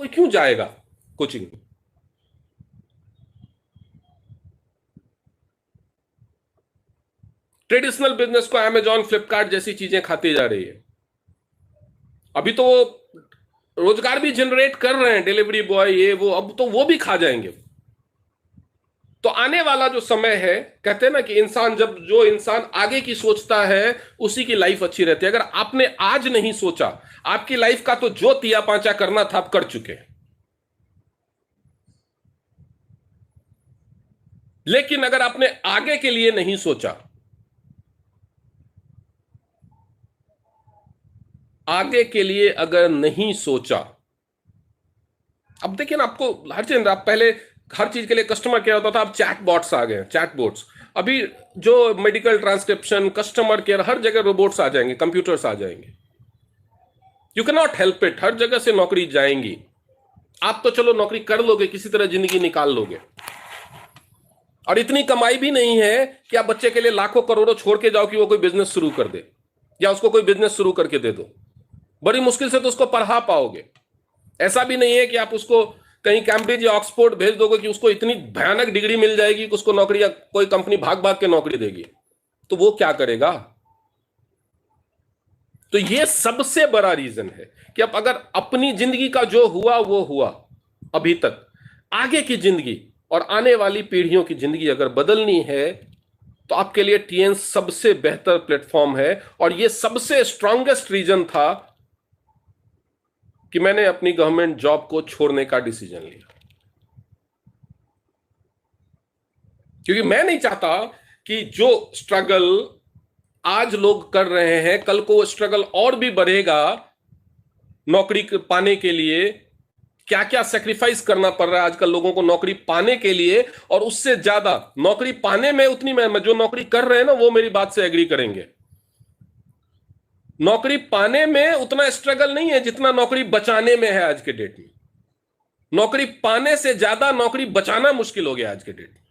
कोई क्यों जाएगा कोचिंग? ट्रेडिशनल बिजनेस को अमेजॉन फ्लिपकार्ट जैसी चीजें खाती जा रही है। अभी तो वो रोजगार भी जनरेट कर रहे हैं, डिलीवरी बॉय ये वो, अब तो वो भी खा जाएंगे। तो आने वाला जो समय है, कहते हैं ना कि इंसान जब जो इंसान आगे की सोचता है उसी की लाइफ अच्छी रहती है। अगर आपने आज नहीं सोचा, आपकी लाइफ का तो जो तिया पांचा करना था आप कर चुके हैं। लेकिन अगर आपने आगे के लिए नहीं सोचा, आगे के लिए अगर नहीं सोचा, अब देखिए ना, आपको हर चीज, आप पहले हर चीज के लिए कस्टमर केयर होता था, अब चैट बॉट्स आ गए, चैट बोट्स। अभी जो मेडिकल ट्रांसक्रिप्शन, कस्टमर केयर, हर जगह रोबोट्स आ जाएंगे, कंप्यूटर्स आ जाएंगे। You can not help it, हर जगह से नौकरी जाएंगी। आप तो चलो नौकरी कर लोगे, किसी तरह जिंदगी निकाल लोगे, और इतनी कमाई भी नहीं है कि आप बच्चे के लिए लाखों करोड़ों छोड़ के जाओ कि वो कोई बिजनेस शुरू कर दे, या उसको कोई बिजनेस शुरू करके दे दो। बड़ी मुश्किल से तो उसको पढ़ा पाओगे। ऐसा भी नहीं है कि आप उसको कहीं कैम्ब्रिज या ऑक्सफोर्ड भेज दोगे कि उसको इतनी भयानक डिग्री मिल जाएगी कि उसको नौकरी या कोई कंपनी भाग भाग के नौकरी देगी, तो वो क्या करेगा? तो ये सबसे बड़ा रीजन है कि अब अगर अपनी जिंदगी का जो हुआ वो हुआ अभी तक, आगे की जिंदगी और आने वाली पीढ़ियों की जिंदगी अगर बदलनी है, तो आपके लिए टीएन सबसे बेहतर प्लेटफॉर्म है। और ये सबसे स्ट्रांगेस्ट रीजन था कि मैंने अपनी गवर्नमेंट जॉब को छोड़ने का डिसीजन लिया, क्योंकि मैं नहीं चाहता कि जो स्ट्रगल आज लोग कर रहे हैं, कल को वो स्ट्रगल और भी बढ़ेगा। नौकरी पाने के लिए क्या क्या सेक्रीफाइस करना पड़ रहा है आजकल लोगों को नौकरी पाने के लिए, और उससे ज्यादा नौकरी पाने में उतनी मैं जो नौकरी कर रहे हैं ना, वो मेरी बात से एग्री करेंगे, नौकरी पाने में उतना स्ट्रगल नहीं है जितना नौकरी बचाने में है आज के डेट में। नौकरी पाने से ज्यादा नौकरी बचाना मुश्किल हो गया आज के डेट में।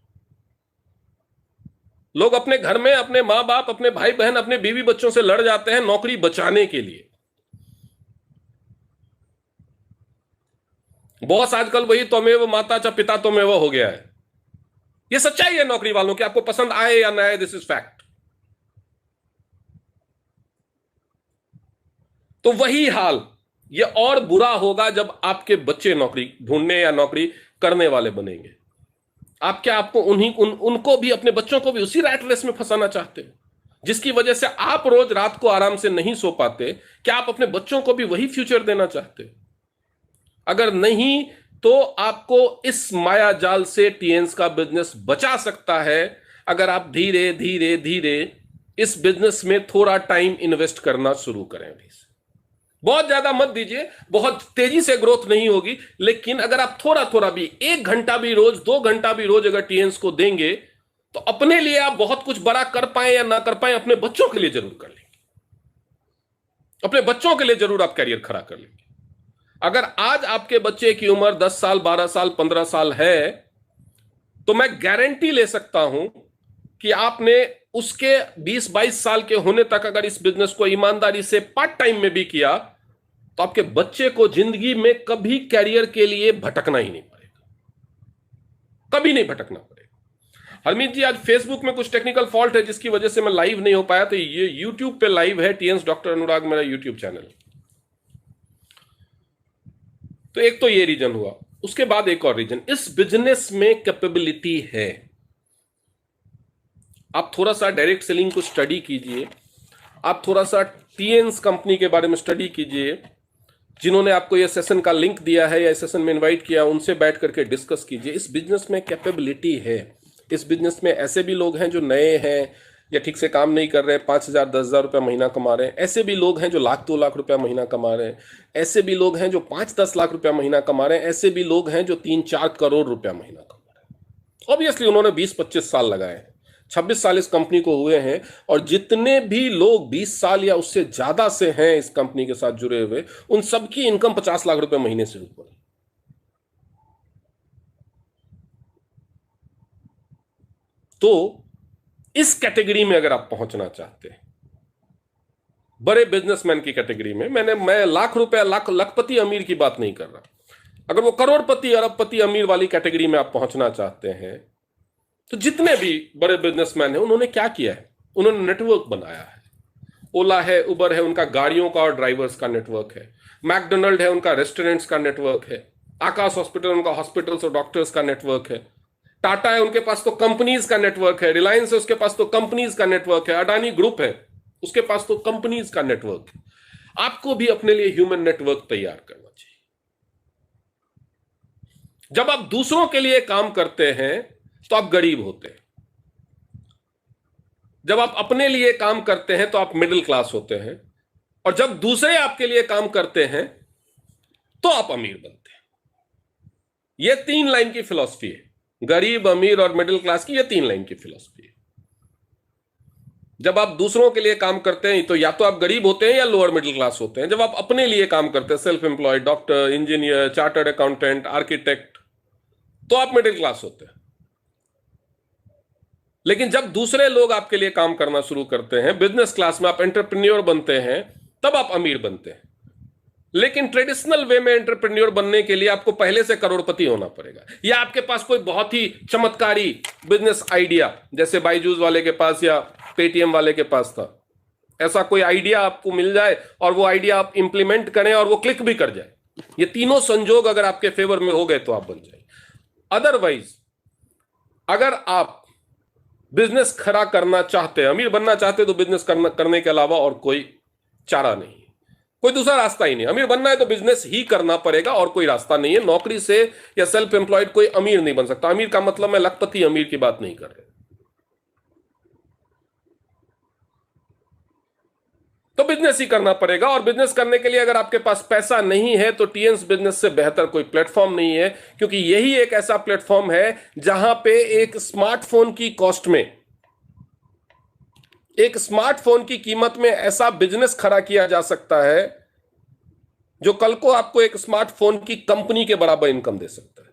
लोग अपने घर में अपने मां बाप, अपने भाई बहन, अपने बीवी बच्चों से लड़ जाते हैं नौकरी बचाने के लिए। बॉस आजकल वही त्वमेव माता च पिता त्वमेव हो गया है। ये सच्चाई है नौकरी वालों की, आपको पसंद आए या ना आए, दिस इज फैक्ट। तो वही हाल ये और बुरा होगा जब आपके बच्चे नौकरी ढूंढने या नौकरी करने वाले बनेंगे। आप क्या आपको उनको भी, अपने बच्चों को भी उसी रैट रेस में फंसाना चाहते हो जिसकी वजह से आप रोज रात को आराम से नहीं सो पाते? क्या आप अपने बच्चों को भी वही फ्यूचर देना चाहते हो? अगर नहीं, तो आपको इस माया जाल से टीएन्स का बिजनेस बचा सकता है अगर आप धीरे धीरे धीरे इस बिजनेस में थोड़ा टाइम इन्वेस्ट करना शुरू करें। बहुत ज्यादा मत दीजिए, बहुत तेजी से ग्रोथ नहीं होगी, लेकिन अगर आप थोड़ा थोड़ा भी, 1 घंटा भी रोज, 2 घंटा भी रोज अगर टीएन्स को देंगे, तो अपने लिए आप बहुत कुछ बड़ा कर पाए या ना कर पाए, अपने बच्चों के लिए जरूर कर लेंगे। अपने बच्चों के लिए जरूर आप कैरियर खड़ा कर लेंगे। अगर आज आपके बच्चे की उम्र 10 साल, 12 साल, 15 साल है, तो मैं गारंटी ले सकता हूं कि आपने उसके 20-22 साल के होने तक अगर इस बिजनेस को ईमानदारी से पार्ट टाइम में भी किया, तो आपके बच्चे को जिंदगी में कभी कैरियर के लिए भटकना ही नहीं पड़ेगा, कभी नहीं भटकना पड़ेगा। हरमीत जी, आज फेसबुक में कुछ टेक्निकल फॉल्ट है जिसकी वजह से मैं लाइव नहीं हो पाया, तो ये यूट्यूब पे लाइव है, टीएन्स डॉक्टर अनुराग मेरा यूट्यूब चैनल। तो एक तो ये रीजन हुआ, उसके बाद एक और रीजन, इस बिजनेस में कैपेबिलिटी है। आप थोड़ा सा डायरेक्ट सेलिंग को स्टडी कीजिए, आप थोड़ा सा टीएन्स कंपनी के बारे में स्टडी कीजिए, जिन्होंने आपको ये सेशन का लिंक दिया है या इस सेशन में इनवाइट किया, उनसे बैठ करके डिस्कस कीजिए। इस बिजनेस में कैपेबिलिटी है। इस बिजनेस में ऐसे भी लोग हैं जो नए हैं या ठीक से काम नहीं कर रहे हैं, 5,000 10,000 रुपया महीना कमा रहे हैं। ऐसे भी लोग हैं जो 1,00,000-2,00,000 रुपया महीना कमा रहे हैं। ऐसे भी लोग हैं जो 5-10 लाख रुपया महीना कमा रहे हैं। ऐसे भी लोग हैं जो 3-4 करोड़ रुपया महीना कमा रहे हैं। ऑब्वियसली उन्होंने 20-25 साल लगाए हैं, 26 साल इस कंपनी को हुए हैं, और जितने भी लोग 20 साल या उससे ज्यादा से हैं इस कंपनी के साथ जुड़े हुए, उन सबकी इनकम 50 लाख रुपए महीने से ऊपर है। तो इस कैटेगरी में अगर आप पहुंचना चाहते हैं, बड़े बिजनेसमैन की कैटेगरी में, मैं लाख रुपया, लखपति अमीर की बात नहीं कर रहा, अगर वो करोड़पति, अरबपति, अमीर वाली कैटेगरी में आप पहुंचना चाहते हैं, तो जितने भी बड़े बिजनेसमैन हैं उन्होंने क्या किया है, उन्होंने नेटवर्क बनाया है। ओला है, उबर है, उनका गाड़ियों का और ड्राइवर्स का नेटवर्क है। मैकडोनल्ड है, उनका रेस्टोरेंट्स का नेटवर्क है। आकाश हॉस्पिटल, उनका हॉस्पिटल्स और डॉक्टर्स का नेटवर्क है। टाटा है, उनके पास तो कंपनीज का नेटवर्क है। रिलायंस है, उसके पास तो कंपनीज का नेटवर्क है। अडानी ग्रुप है, उसके पास तो कंपनीज का नेटवर्क है। आपको भी अपने लिए ह्यूमन नेटवर्क तैयार करना चाहिए। जब आप दूसरों के लिए काम करते हैं तो आप गरीब होते हैं। जब आप अपने लिए काम करते हैं तो आप मिडिल क्लास होते हैं। और जब दूसरे आपके लिए काम करते हैं तो आप अमीर बनते हैं। यह 3 लाइन की फिलॉसफी है, गरीब, अमीर और मिडिल क्लास की। यह 3 लाइन की फिलॉसफी है। जब आप दूसरों के लिए काम करते हैं तो या तो आप गरीब होते हैं या लोअर मिडिल क्लास होते हैं। जब आप अपने लिए काम करते हैं, self employed, doctor, engineer, chartered accountant, architect, तो आप मिडिल क्लास होते हैं। लेकिन जब दूसरे लोग आपके लिए काम करना शुरू करते हैं, बिजनेस क्लास में आप एंटरप्रेन्योर बनते हैं, तब आप अमीर बनते हैं। लेकिन ट्रेडिशनल वे में एंटरप्रेन्योर बनने के लिए आपको पहले से करोड़पति होना पड़ेगा, या आपके पास कोई बहुत ही चमत्कारी बिजनेस आइडिया, जैसे बायजूस वाले के पास या पेटीएम वाले के पास था, ऐसा कोई आइडिया आपको मिल जाए और वो आइडिया आप इंप्लीमेंट करें और वो क्लिक भी कर जाए। ये तीनों संजोग अगर आपके फेवर में हो गए तो आप बन जाए। अदरवाइज अगर आप बिजनेस खड़ा करना चाहते हैं, अमीर बनना चाहते हैं, तो बिजनेस करने के अलावा और कोई चारा नहीं है, कोई दूसरा रास्ता ही नहीं। अमीर बनना है तो बिजनेस ही करना पड़ेगा और कोई रास्ता नहीं है। नौकरी से या सेल्फ एम्प्लॉयड कोई अमीर नहीं बन सकता। अमीर का मतलब मैं लखपति अमीर की बात नहीं कर रहा। तो बिजनेस ही करना पड़ेगा। और बिजनेस करने के लिए अगर आपके पास पैसा नहीं है तो टीएन्स बिजनेस से बेहतर कोई प्लेटफॉर्म नहीं है, क्योंकि यही एक ऐसा प्लेटफॉर्म है जहां पे एक स्मार्टफोन की कॉस्ट में, एक स्मार्टफोन की कीमत में ऐसा बिजनेस खड़ा किया जा सकता है जो कल को आपको एक स्मार्टफोन की कंपनी के बराबर इनकम दे सकता है।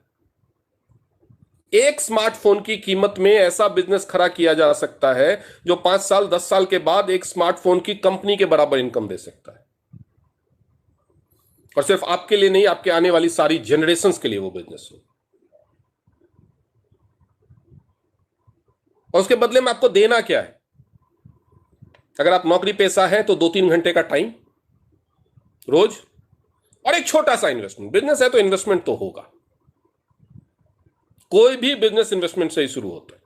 एक स्मार्टफोन की कीमत में ऐसा बिजनेस खड़ा किया जा सकता है जो 5 साल 10 साल के बाद एक स्मार्टफोन की कंपनी के बराबर इनकम दे सकता है। और सिर्फ आपके लिए नहीं, आपके आने वाली सारी जनरेशंस के लिए वो बिजनेस हो। और उसके बदले में आपको देना क्या है? अगर आप नौकरी पेशा है तो 2-3 घंटे का टाइम रोज और एक छोटा सा इन्वेस्टमेंट। बिजनेस है तो इन्वेस्टमेंट तो होगा। कोई भी बिजनेस इन्वेस्टमेंट से ही शुरू होता है।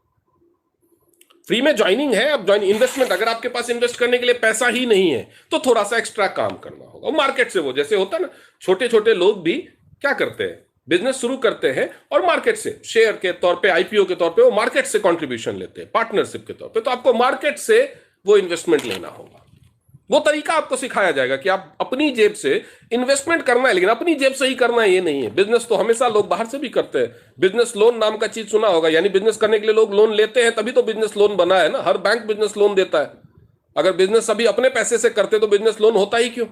फ्री में ज्वाइनिंग है, अब ज्वाइन इन्वेस्टमेंट, अगर आपके पास इन्वेस्ट करने के लिए पैसा ही नहीं है तो थोड़ा सा एक्स्ट्रा काम करना होगा। मार्केट से, वो जैसे होता है ना, छोटे छोटे लोग भी क्या करते हैं, बिजनेस शुरू करते हैं और मार्केट से शेयर के तौर पे, आईपीओ के तौर पे वो मार्केट से कंट्रीब्यूशन लेते हैं, पार्टनरशिप के तौर पे। तो आपको मार्केट से वो इन्वेस्टमेंट लेना होगा। वो तरीका आपको सिखाया जाएगा कि आप अपनी जेब से इन्वेस्टमेंट करना है, लेकिन अपनी जेब से ही करना है ये नहीं है। बिजनेस तो हमेशा लोग बाहर से भी करते हैं। बिजनेस लोन नाम का चीज सुना होगा, यानी बिजनेस करने के लिए लोग लोन लेते हैं, तभी तो बिजनेस लोन बना है ना। हर बैंक बिजनेस लोन देता है। अगर बिजनेस सभी अपने पैसे से करते तो बिजनेस लोन होता ही क्यों?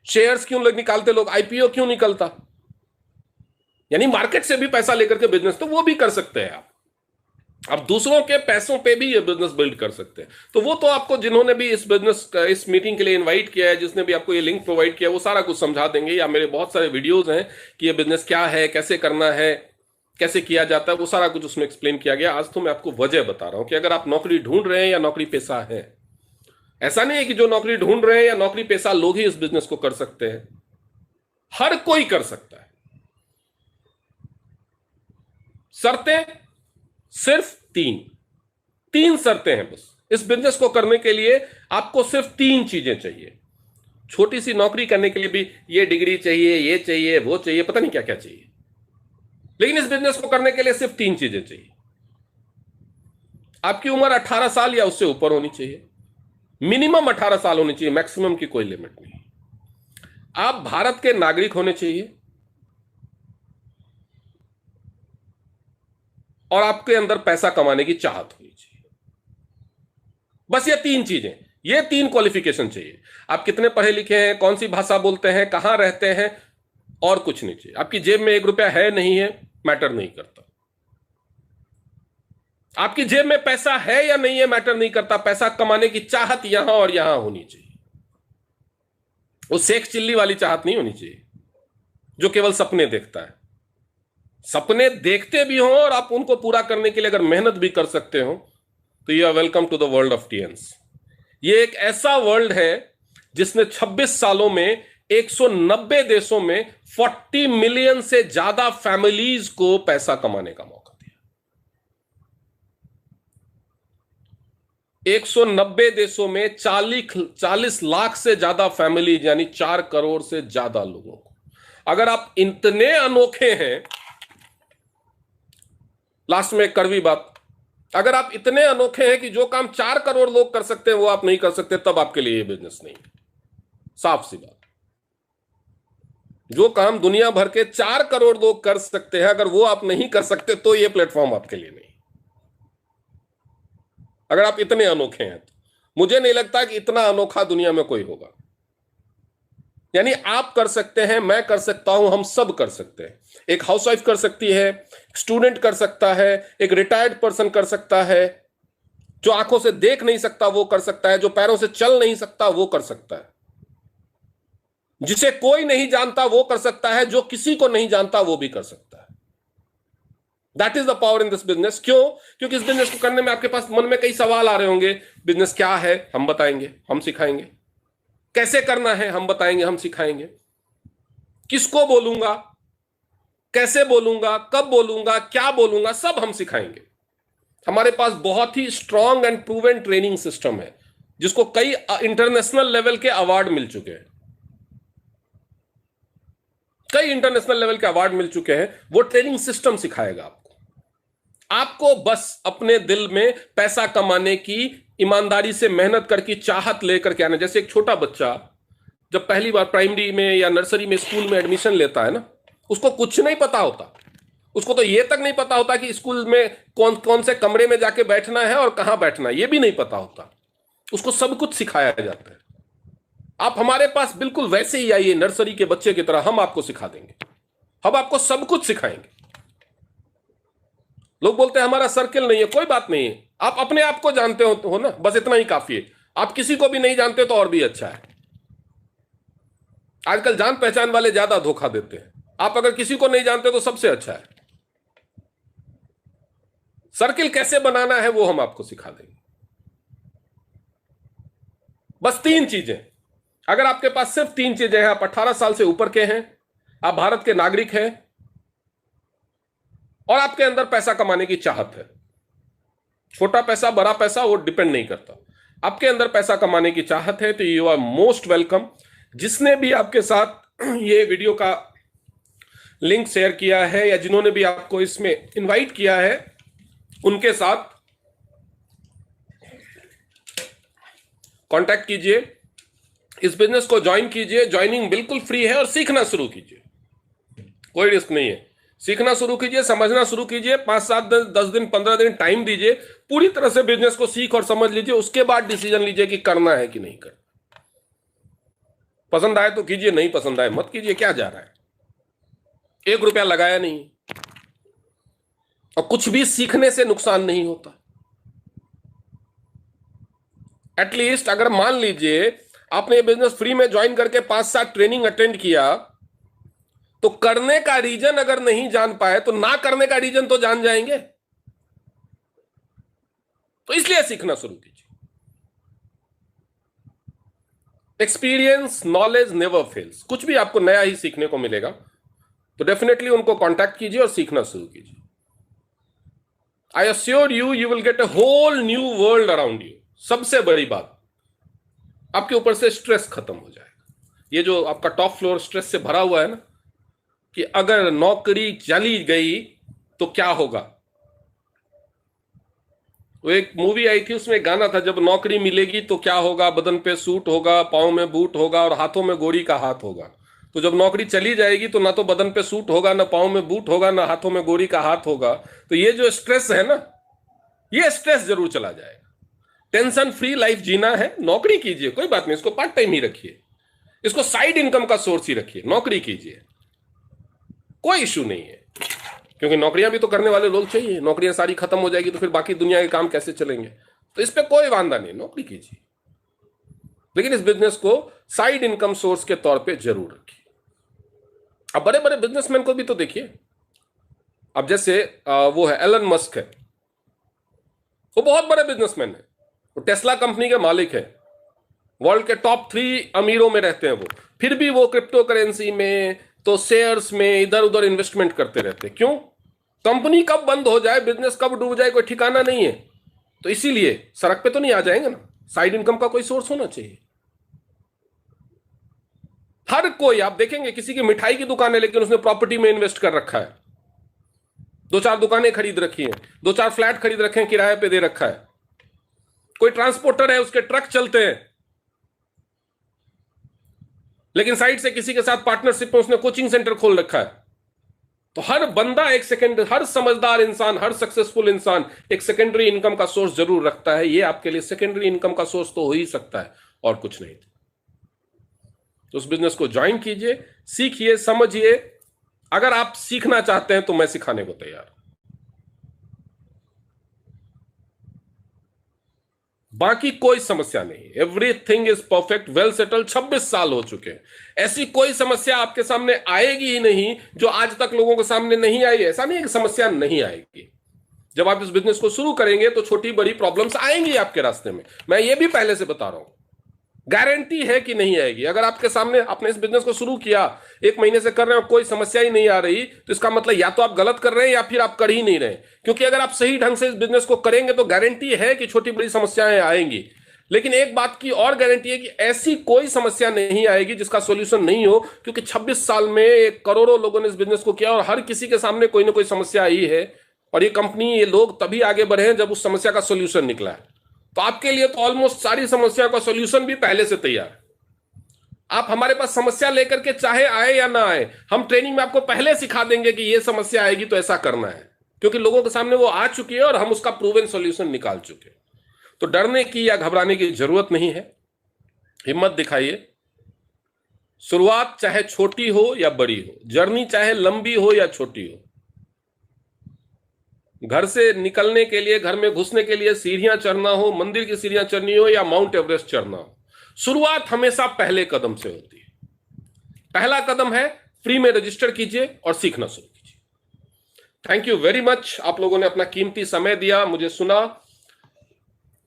शेयर्स क्यों निकालते लोग, आईपीओ क्यों निकलता? यानी मार्केट से भी पैसा लेकर के बिजनेस तो वो भी कर सकते हैं आप दूसरों के पैसों पे भी ये बिजनेस बिल्ड कर सकते हैं। तो वो तो आपको, जिन्होंने भी इस बिजनेस इस मीटिंग के लिए इनवाइट किया है, जिसने भी आपको ये लिंक प्रोवाइड किया, वो सारा कुछ समझा देंगे। या मेरे बहुत सारे वीडियोस हैं कि ये बिजनेस क्या है, कैसे करना है, कैसे किया जाता है, वो सारा कुछ उसमें एक्सप्लेन किया गया। आज तो मैं आपको वजह बता रहा हूं कि अगर आप नौकरी ढूंढ रहे हैं या नौकरी पेशा है, ऐसा नहीं है कि जो नौकरी ढूंढ रहे हैं या नौकरी पेशा लोग ही इस बिजनेस को कर सकते हैं। हर कोई कर सकता है। शर्तें सिर्फ 3 शर्तें हैं बस। इस बिजनेस को करने के लिए आपको सिर्फ 3 चीजें चाहिए। छोटी सी नौकरी करने के लिए भी ये डिग्री चाहिए, ये चाहिए, वो चाहिए, पता नहीं क्या क्या चाहिए। लेकिन इस बिजनेस को करने के लिए सिर्फ 3 चीजें चाहिए। आपकी उम्र 18 साल या उससे ऊपर होनी चाहिए। मिनिमम 18 साल होनी चाहिए, मैक्सिमम की कोई लिमिट नहीं। आप भारत के नागरिक होने चाहिए और आपके अंदर पैसा कमाने की चाहत होनी चाहिए। बस ये 3 चीजें, ये 3 क्वालिफिकेशन चाहिए। आप कितने पढ़े लिखे हैं, कौन सी भाषा बोलते हैं, कहां रहते हैं, और कुछ नहीं चाहिए। आपकी जेब में 1 रुपया है नहीं है, मैटर नहीं करता। आपकी जेब में पैसा है या नहीं है, मैटर नहीं करता। पैसा कमाने की चाहत यहां और यहां होनी चाहिए। वो सेक्स चिल्ली वाली चाहत नहीं होनी चाहिए। जो केवल सपने देखता है। सपने देखते भी हो और आप उनको पूरा करने के लिए अगर मेहनत भी कर सकते हो तो you are welcome to the world of teens. ये एक ऐसा वर्ल्ड है जिसने 26 सालों में 190 देशों में 40 मिलियन से ज्यादा फैमिलीज को पैसा कमाने का मौका दिया। 190 देशों में 40 लाख से ज्यादा फैमिलीज, यानी 4 करोड़ से ज्यादा लोगों को। अगर आप इतने अनोखे हैं, लास्ट में एक कड़वी बात, अगर आप इतने अनोखे हैं कि जो काम 4 करोड़ लोग कर सकते हैं वो आप नहीं कर सकते, तब आपके लिए ये बिजनेस नहीं है। साफ सी बात। जो काम दुनिया भर के 4 करोड़ लोग कर सकते हैं, अगर वो आप नहीं कर सकते तो ये प्लेटफॉर्म आपके लिए नहीं। अगर आप इतने अनोखे हैं तो मुझे नहीं लगता कि इतना अनोखा दुनिया में कोई होगा। यानी आप कर सकते हैं, मैं कर सकता हूं, हम सब कर सकते हैं। एक हाउसवाइफ कर सकती है, स्टूडेंट कर सकता है, एक रिटायर्ड पर्सन कर सकता है, जो आंखों से देख नहीं सकता वो कर सकता है, जो पैरों से चल नहीं सकता वो कर सकता है, जिसे कोई नहीं जानता वो कर सकता है, जो किसी को नहीं जानता वो भी कर सकता है। That is the power in this business. क्यों? क्योंकि इस बिजनेस को करने में आपके पास मन में कई सवाल आ रहे होंगे। बिजनेस क्या है? हम बताएंगे, हम सिखाएंगे। कैसे करना है? हम बताएंगे, हम सिखाएंगे। किसको बोलूंगा, कैसे बोलूंगा, कब बोलूंगा, क्या बोलूंगा, सब हम सिखाएंगे। हमारे पास बहुत ही strong and proven training system है, जिसको कई इंटरनेशनल लेवल के अवार्ड मिल चुके हैं। कई इंटरनेशनल लेवल के अवार्ड मिल चुके हैं। वो ट्रेनिंग सिस्टम सिखाएगा आपको बस अपने दिल में पैसा कमाने की, ईमानदारी से मेहनत करके चाहत लेकर के आना। जैसे एक छोटा बच्चा जब पहली बार प्राइमरी में या नर्सरी में स्कूल में एडमिशन लेता है ना, उसको कुछ नहीं पता होता। उसको तो ये तक नहीं पता होता कि स्कूल में कौन कौन से कमरे में जाके बैठना है और कहां बैठना है, ये भी नहीं पता होता। उसको सब कुछ सिखाया जाता है। आप हमारे पास बिल्कुल वैसे ही आइए, नर्सरी के बच्चे की तरह हम आपको सिखा देंगे। हम आपको सब कुछ सिखाएंगे। लोग बोलते हैं हमारा सर्किल नहीं है, कोई बात नहीं है। आप अपने आप को जानते हो ना, बस इतना ही काफी है। आप किसी को भी नहीं जानते तो और भी अच्छा है। आजकल जान पहचान वाले ज्यादा धोखा देते हैं। आप अगर किसी को नहीं जानते तो सबसे अच्छा है। सर्किल कैसे बनाना है वो हम आपको सिखा देंगे। बस 3 चीजें। अगर आपके पास सिर्फ 3 चीजें हैं, आप 18 साल से ऊपर के हैं, आप भारत के नागरिक हैं और आपके अंदर पैसा कमाने की चाहत है, छोटा पैसा बड़ा पैसा वो डिपेंड नहीं करता, आपके अंदर पैसा कमाने की चाहत है, तो यू आर मोस्ट वेलकम। जिसने भी आपके साथ ये वीडियो का लिंक शेयर किया है या जिन्होंने भी आपको इसमें इनवाइट किया है, उनके साथ कांटेक्ट कीजिए, इस बिजनेस को ज्वाइन कीजिए। ज्वाइनिंग बिल्कुल फ्री है और सीखना शुरू कीजिए, कोई रिस्क नहीं है। सीखना शुरू कीजिए, समझना शुरू कीजिए। 5, 7, 10 दिन, 15 दिन टाइम दीजिए, पूरी तरह से बिजनेस को सीख और समझ लीजिए। उसके बाद डिसीजन लीजिए कि करना है कि नहीं करना। पसंद आए तो कीजिए, नहीं पसंद आए मत कीजिए, क्या जा रहा है। 1 रुपया लगाया नहीं और कुछ भी सीखने से नुकसान नहीं होता। एटलीस्ट अगर मान लीजिए आपने ये बिजनेस फ्री में ज्वाइन करके 5-7 ट्रेनिंग अटेंड किया, तो करने का रीजन अगर नहीं जान पाए तो ना करने का रीजन तो जान जाएंगे। तो इसलिए सीखना शुरू कीजिए। Experience, knowledge never fails. कुछ भी आपको नया ही सीखने को मिलेगा, तो डेफिनेटली उनको कांटेक्ट कीजिए और सीखना शुरू कीजिए। I assure you, you will get a whole new world around you. सबसे बड़ी बात, आपके ऊपर से स्ट्रेस खत्म हो जाएगा। ये जो आपका टॉप फ्लोर स्ट्रेस से भरा हुआ है ना, कि अगर नौकरी चली गई तो क्या होगा। वो एक मूवी आई थी, उसमें गाना था, जब नौकरी मिलेगी तो क्या होगा, बदन पे सूट होगा, पांव में बूट होगा और हाथों में गोरी का हाथ होगा। तो जब नौकरी चली जाएगी तो ना तो बदन पे सूट होगा, ना पांव में बूट होगा, ना हाथों में गोरी का हाथ होगा। तो ये जो स्ट्रेस है ना, ये स्ट्रेस जरूर चला जाएगा। टेंशन फ्री लाइफ जीना है, नौकरी कीजिए, कोई बात नहीं, इसको पार्ट टाइम ही रखिए, इसको साइड इनकम का सोर्स ही रखिए, नौकरी कीजिए, कोई इशू नहीं है। क्योंकि नौकरियां भी तो करने वाले लोग चाहिए। नौकरियां सारी खत्म हो जाएगी तो फिर बाकी दुनिया के काम कैसे चलेंगे। तो इस पे कोई वांदा नहीं, नौकरी कीजिए, लेकिन इस बिजनेस को साइड इनकम सोर्स के तौर पे जरूर रखिए। अब बड़े बड़े बिजनेसमैन को भी तो देखिए। अब जैसे वो है एलन मस्क है, वो बहुत बड़े बिजनेसमैन है, वो टेस्ला कंपनी के मालिक है, वर्ल्ड के टॉप 3 अमीरों में रहते हैं वो, फिर भी वो क्रिप्टो करेंसी में तो शेयर्स में इधर उधर इन्वेस्टमेंट करते रहते हैं। क्यों? कंपनी कब बंद हो जाए, बिजनेस कब डूब जाए, कोई ठिकाना नहीं है। तो इसीलिए सड़क पे तो नहीं आ जाएंगे ना, साइड इनकम का कोई सोर्स होना चाहिए। हर कोई आप देखेंगे, किसी की मिठाई की दुकान है लेकिन उसने प्रॉपर्टी में इन्वेस्ट कर रखा है, 2-4 दुकानें खरीद रखी हैं, 2-4 फ्लैट खरीद रखे हैं, किराए पे दे रखा है। कोई ट्रांसपोर्टर है, उसके ट्रक चलते हैं, लेकिन साइड से किसी के साथ पार्टनरशिप में उसने कोचिंग सेंटर खोल रखा है। तो हर बंदा एक सेकेंड, हर समझदार इंसान, हर सक्सेसफुल इंसान एक सेकेंडरी इनकम का सोर्स जरूर रखता है। ये आपके लिए सेकेंडरी इनकम का सोर्स तो हो ही सकता है और कुछ नहीं। तो उस बिजनेस को ज्वाइन कीजिए, सीखिए, समझिए। अगर आप सीखना चाहते हैं तो मैं सिखाने को तैयार। बाकी कोई समस्या नहीं, everything is perfect, well settle. 26 साल हो चुके हैं, ऐसी कोई समस्या आपके सामने आएगी ही नहीं जो आज तक लोगों के सामने नहीं आई। ऐसा नहीं है कि समस्या नहीं आएगी। जब आप इस बिजनेस को शुरू करेंगे तो छोटी बड़ी प्रॉब्लम्स आएंगी आपके रास्ते में, मैं ये भी पहले से बता रहा हूं। गारंटी है कि नहीं आएगी। अगर आपके सामने, आपने इस बिजनेस को शुरू किया, 1 महीने से कर रहे हो, कोई समस्या ही नहीं आ रही, तो इसका मतलब या तो आप गलत कर रहे हैं या फिर आप कर ही नहीं रहे। क्योंकि अगर आप सही ढंग से इस बिजनेस को करेंगे तो गारंटी है कि छोटी बड़ी समस्याएं आएंगी। लेकिन एक बात की और गारंटी है कि ऐसी कोई समस्या नहीं आएगी जिसका सोल्यूशन नहीं हो। क्योंकि 26 साल में करोड़ों लोगों ने इस बिजनेस को किया और हर किसी के सामने कोई ना कोई समस्या आई है। और ये कंपनी, ये लोग तभी आगे बढ़े हैं जब उस समस्या का सोल्यूशन निकला है। तो आपके लिए तो ऑलमोस्ट सारी समस्या का सोल्यूशन भी पहले से तैयार है। आप हमारे पास समस्या लेकर के चाहे आए या ना आए, हम ट्रेनिंग में आपको पहले सिखा देंगे कि ये समस्या आएगी तो ऐसा करना है। क्योंकि लोगों के सामने वो आ चुकी है और हम उसका प्रूवन सॉल्यूशन निकाल चुके हैं। तो डरने की या घबराने की जरूरत नहीं है, हिम्मत दिखाइए। शुरुआत चाहे छोटी हो या बड़ी हो, जर्नी चाहे लंबी हो या छोटी हो, घर से निकलने के लिए, घर में घुसने के लिए सीढ़ियां चढ़ना हो, मंदिर की सीढ़ियां चढ़नी हो या माउंट एवरेस्ट चढ़ना हो, शुरुआत हमेशा पहले कदम से होती है। पहला कदम है फ्री में रजिस्टर कीजिए और सीखना शुरू कीजिए। थैंक यू वेरी मच, आप लोगों ने अपना कीमती समय दिया, मुझे सुना।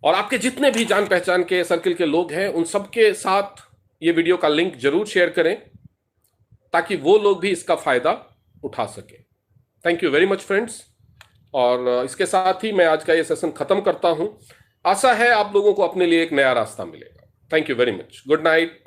और आपके जितने भी जान पहचान के सर्किल के लोग हैं उन सबके साथ ये वीडियो का लिंक जरूर शेयर करें ताकि वो लोग भी इसका फायदा उठा सके। Thank you very much friends. और इसके साथ ही मैं आज का ये सेशन खत्म करता हूं। आशा है आप लोगों को अपने लिए एक नया रास्ता मिलेगा। Thank you very much. Good night.